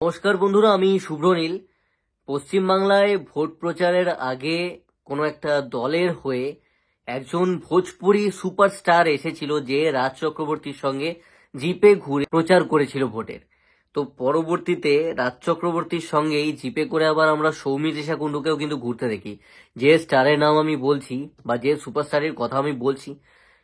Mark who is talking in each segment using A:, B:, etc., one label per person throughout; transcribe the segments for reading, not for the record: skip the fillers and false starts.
A: নমস্কার বন্ধুরা, আমি শুভ্রনীল। পশ্চিমবাংলায় ভোট প্রচারের আগে কোনো একটা দলের হয়ে একজন ভোজপুরি সুপারস্টার এসেছিল, যে রাজ চক্রবর্তীর সঙ্গে জিপে ঘুরে প্রচার করেছিল ভোটের। তো পরবর্তীতে রাজ চক্রবর্তীর সঙ্গেই জিপে করে আবার আমরা সৌমিত্রিষা কুণ্ডুকেও কিন্তু ঘুরতে দেখি। যে স্টারের নাম আমি বলছি বা যে সুপারস্টারের কথা আমি বলছি,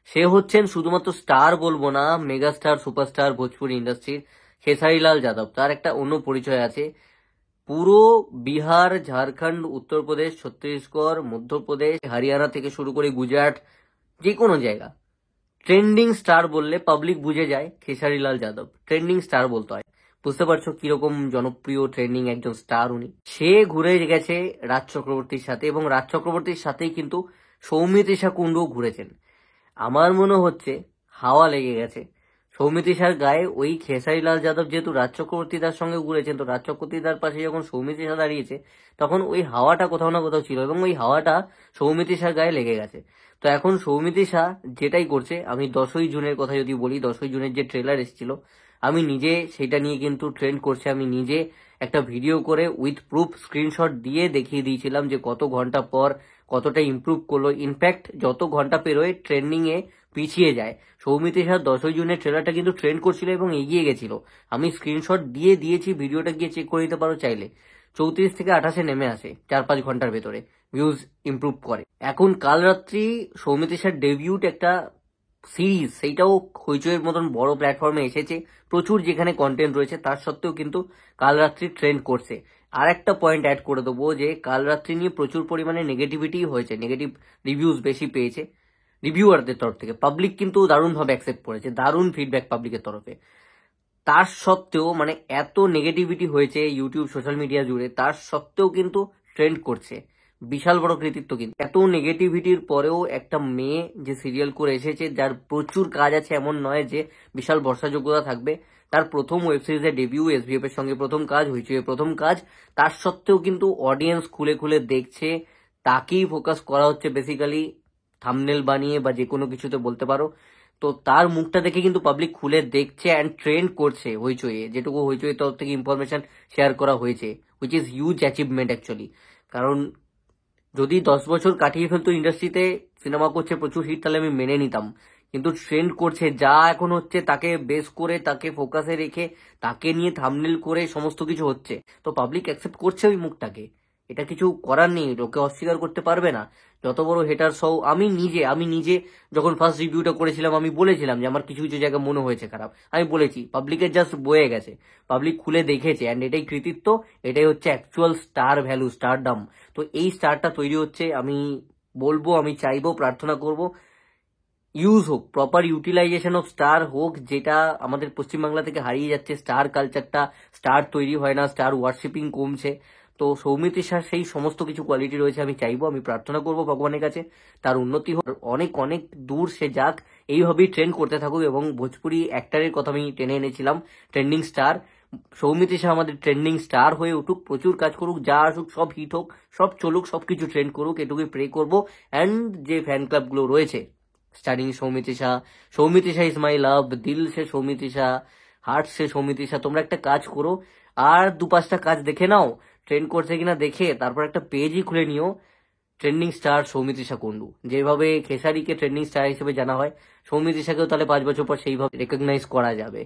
A: সে হচ্ছেন শুধুমাত্র স্টার বলবো না, মেগা স্টার সুপারস্টার ভোজপুরি ইন্ডাস্ট্রির খেসারিলাল যাদব। তার একটা অন্য পরিচয় আছে। পুরো বিহার, ঝাড়খণ্ড, উত্তরপ্রদেশ, ছত্তিশগড়, মধ্যপ্রদেশ, হরিয়ানা থেকে শুরু করে গুজরাট, যে কোনো জায়গা ট্রেন্ডিং স্টার বললে পাবলিক বুঝে যায় খেসারিলাল যাদব। ট্রেন্ডিং স্টার বলতে হয়, বুঝতে পারছো কিরকম জনপ্রিয় ট্রেন্ডিং একজন স্টার উনি। সে ঘুরে গেছে রাজ চক্রবর্তীর সাথে, এবং রাজ চক্রবর্তীর সাথেই কিন্তু সৌমিত্রিষা কুণ্ডু ঘুরেছেন। আমার মনে হচ্ছে হাওয়া লেগে গেছে সৌমিত্রিষার গায়ে। ওই খেসারিলাল যাদব যেহেতু রাজ চক্রবর্তীদার সঙ্গে ঘুরেছেন, তো রাজ চক্রবর্তীদার পাশে যখন সৌমিত্রিষা দাঁড়িয়েছে, তখন ওই হাওয়াটা কোথাও না কোথাও ছিল, এবং ওই হাওয়াটা সৌমিত্রিষার গায়ে লেগে গেছে। তো এখন সৌমিত্রিষা যেটাই করছে, আমি 10ই জুনের কথা যদি বলি, 10ই জুনের যে ট্রেলার এসেছিল, আমি নিজে সেটা নিয়ে কিন্তু ট্রেন্ড করছে। আমি নিজে একটা ভিডিও করে উইথ প্রুফ স্ক্রিনশট দিয়ে দেখিয়ে দিয়েছিলাম যে কত ঘন্টা পর কতটা ইমপ্রুভ করলো। ইনফ্যাক্ট যত ঘন্টা পেরোয় ট্রেন্ডিং এ পিছিয়ে যায়। সৌমিত্রিষার 10ই জুনের ট্রেলারটা কিন্তু ট্রেন্ড করছিল এবং এগিয়ে গেছিল। আমি স্ক্রিনশট দিয়ে দিয়েছি, ভিডিওটা গিয়ে চেক করে নিতে পারো চাইলে। 34 থেকে 28-এ নেমে আসে 4-5 ঘন্টার ভেতরে, ভিউজ ইমপ্রুভ করে। এখন কাল রাত্রি সৌমিত্রিষার ডেবিউট একটা সিরিজ, সেইটাও হইচইয়ের মতন বড় প্ল্যাটফর্মে এসেছে, প্রচুর যেখানে কন্টেন্ট রয়েছে, তার সত্ত্বেও কিন্তু কাল রাত্রি ট্রেন্ড করছে। আর একটা পয়েন্ট অ্যাড করে দেবো, যে কাল রাত্রি নিয়ে প্রচুর পরিমাণে নেগেটিভিটি হয়েছে, নেগেটিভ রিভিউজ বেশি পেয়েছে রিভিউয়ারদের তরফ থেকে। পাবলিক কিন্তু দারুণভাবে অ্যাকসেপ্ট করেছে, দারুণ ফিডব্যাক পাবলিকের তরফে। তার সত্ত্বেও মানে এত নেগেটিভিটি হয়েছে ইউটিউব সোশ্যাল মিডিয়া জুড়ে, তার সত্ত্বেও কিন্তু ট্রেন্ড করছে। বিশাল বড় কৃতিত্ব। কিন্তু এত নেগেটিভিটির পরেও একটা মেয়ে যে সিরিয়াল করে এসেছে, যার প্রচুর কাজ আছে, এমন নয় যে বিশাল ভরসাযোগ্যতা থাকবে, তার প্রথম ওয়েব সিরিজের ডেবিউ, এসভিএফ এর সঙ্গে প্রথম কাজ, হইচইয়ের প্রথম কাজ, তার সত্ত্বেও কিন্তু অডিয়েন্স খুলে খুলে দেখছে। তাকেই ফোকাস করা হচ্ছে বেসিক্যালি, থাম্বনেল বানিয়ে বা যে কোনো কিছুতে বলতে পারো। তো তার মুখটা দেখে কিন্তু পাবলিক খুলে দেখছে অ্যান্ড ট্রেন্ড করছে হইচইয়ে, যেটুকু হইচইয়ের তরফ থেকে ইনফরমেশন শেয়ার করা হয়েছে, which is huge achievement actually. কারণ যদি 10 বছর কাটিয়ে ফেলতো ইন্ডাস্ট্রিতে, সিনেমা করছে, প্রচুর হিট, তাহলে আমি মেনে নিতাম। কিন্তু ট্রেন্ড করছে, যা এখন হচ্ছে তাকে বেস করে, তাকে ফোকাসে রেখে, তাকে নিয়ে থাম্বনেল করে সমস্ত কিছু হচ্ছে। তো পাবলিক অ্যাকসেপ্ট করছে ওই মুখটাকে, এটা কিছু করার নেই, লোকে অস্বীকার করতে পারবে না। যত বড় হেটার সহ, আমি নিজে যখন ফার্স্ট রিভিউটা করেছিলাম, আমি বলেছিলাম যে আমার কিছু কিছু জায়গা মনে হয়েছে খারাপ। আমি বলেছি, পাবলিকের জাস্ট বয়ে গেছে, পাবলিক খুলে দেখেছে, অ্যান্ড এটাই কৃতিত্ব, এটাই হচ্ছে অ্যাকচুয়াল স্টার ভ্যালু, স্টারডাম। তো এই স্টারটা তৈরি হচ্ছে। আমি বলবো, আমি চাইবো, প্রার্থনা করব, ইউজ হোক, প্রপার ইউটিলাইজেশন অফ স্টার হোক, যেটা আমাদের পশ্চিমবাংলা থেকে হারিয়ে যাচ্ছে। স্টার কালচারটা, স্টার তৈরি হয় না, স্টার ওয়ার্শিপিং কমছে। তো সৌমিত্রিষার সেই সমস্ত কিছু কোয়ালিটি রয়েছে। আমি চাইবো, আমি প্রার্থনা করব ভগবানের কাছে তার উন্নতি হোক, অনেক অনেক দূর সে যাক, এইভাবেই ট্রেন্ড করতে থাকুক। এবং ভোজপুরি অ্যাক্টারের কথা আমি টেনে এনেছিলাম, ট্রেন্ডিং স্টার সৌমিত্রিষা আমাদের ট্রেন্ডিং স্টার হয়ে উঠুক, প্রচুর কাজ করুক, যা আসুক সব হিট হোক, সব চলুক, সবকিছু ট্রেন্ড করুক, এটুকুই প্রে করবো। অ্যান্ড যে ফ্যান ক্লাবগুলো রয়েছে, starting Soumitrisha, Soumitrisha is my love, দিল সে সৌমিত্রিষা, হার্ট সে সৌমিত্রিষা, তোমরা একটা কাজ করো, আর 2-5টা কাজ দেখে নাও, ট্রেন্ড করছে কিনা দেখে, তারপর একটা পেজই খুলে নিও, ট্রেন্ডিং স্টার সৌমিত্রিষা কুণ্ডু। যেভাবে খেসারিকে ট্রেন্ডিং স্টার হিসেবে জানা হয়, সৌমিত্রিষাকেও তাহলে 5 বছর পর সেইভাবে রেকগনাইজ করা যাবে।